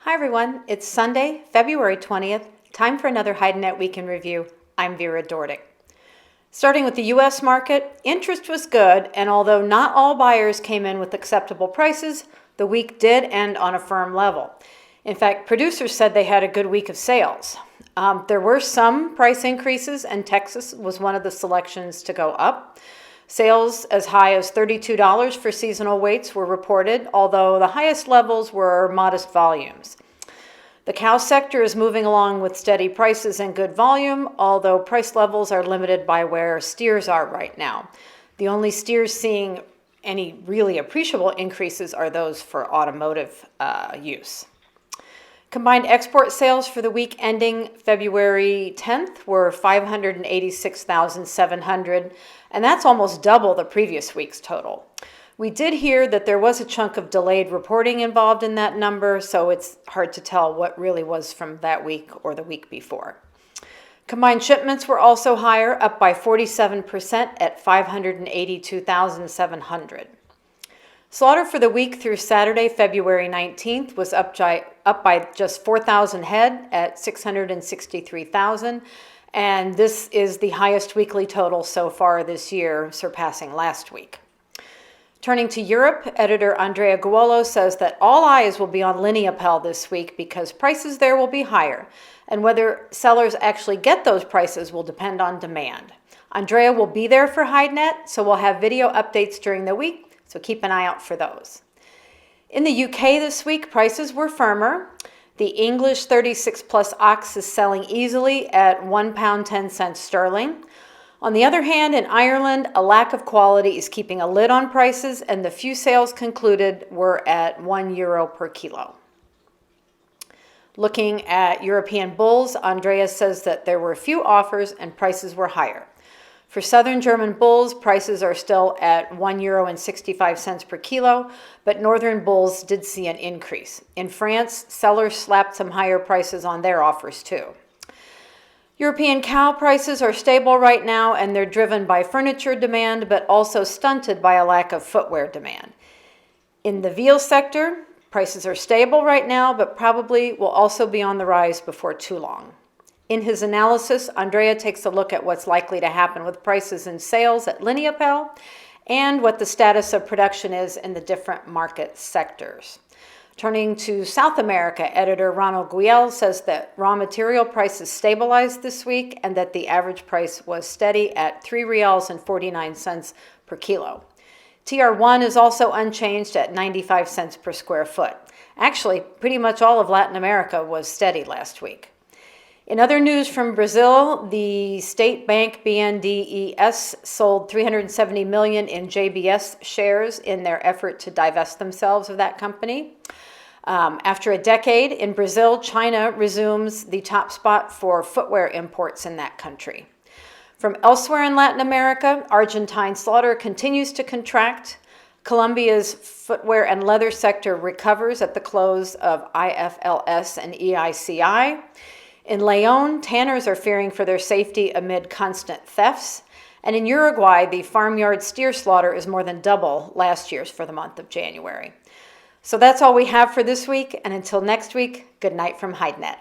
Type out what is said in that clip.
Hi everyone, it's Sunday, February 20th, time for another HideNet Week in Review. I'm Vera Dordick. Starting with the U.S. market, interest was good, and although not all buyers came in with acceptable prices, the week did end on a firm level. In fact, producers said they had a good week of sales. There were some price increases, and Texas was one of the selections to go up. Sales as high as $32 for seasonal weights were reported, although the highest levels were modest volumes. The cow sector is moving along with steady prices and good volume, although price levels are limited by where steers are right now. The only steers seeing any really appreciable increases are those for automotive use. Combined export sales for the week ending February 10th were 586,700, and that's almost double the previous week's total. We did hear that there was a chunk of delayed reporting involved in that number, so it's hard to tell what really was from that week or the week before. Combined shipments were also higher, up by 47% at 582,700. Slaughter for the week through Saturday, February 19th was up by just 4,000 head at 663,000, and this is the highest weekly total so far this year, surpassing last week. Turning to Europe, editor Andrea Guolo says that all eyes will be on Lineapel this week because prices there will be higher, and whether sellers actually get those prices will depend on demand. Andrea will be there for HideNet, so we'll have video updates during the week, so keep an eye out for those. In the UK this week, prices were firmer. The English 36 plus ox is selling easily at £1 10 cents sterling. On the other hand, in Ireland, a lack of quality is keeping a lid on prices, and the few sales concluded were at €1 per kilo. Looking at European bulls, Andrea says that there were few offers and prices were higher. For southern German bulls, prices are still at €1.65 per kilo, but northern bulls did see an increase. In France, sellers slapped some higher prices on their offers too. European cow prices are stable right now, and they're driven by furniture demand, but also stunted by a lack of footwear demand. In the veal sector, prices are stable right now, but probably will also be on the rise before too long. In his analysis, Andrea takes a look at what's likely to happen with prices and sales at Lineapel and what the status of production is in the different market sectors. Turning to South America, editor Ronald Guiel says that raw material prices stabilized this week and that the average price was steady at $3.49 per kilo. TR1 is also unchanged at 95 cents per square foot. Actually, pretty much all of Latin America was steady last week. In other news from Brazil, the state bank BNDES sold $370 million in JBS shares in their effort to divest themselves of that company. After a decade in Brazil, China resumes the top spot for footwear imports in that country. From elsewhere in Latin America, Argentine slaughter continues to contract. Colombia's footwear and leather sector recovers at the close of IFLS and EICI. In León, tanners are fearing for their safety amid constant thefts. And in Uruguay, the farmyard steer slaughter is more than double last year's for the month of January. So that's all we have for this week. And until next week, good night from HideNet.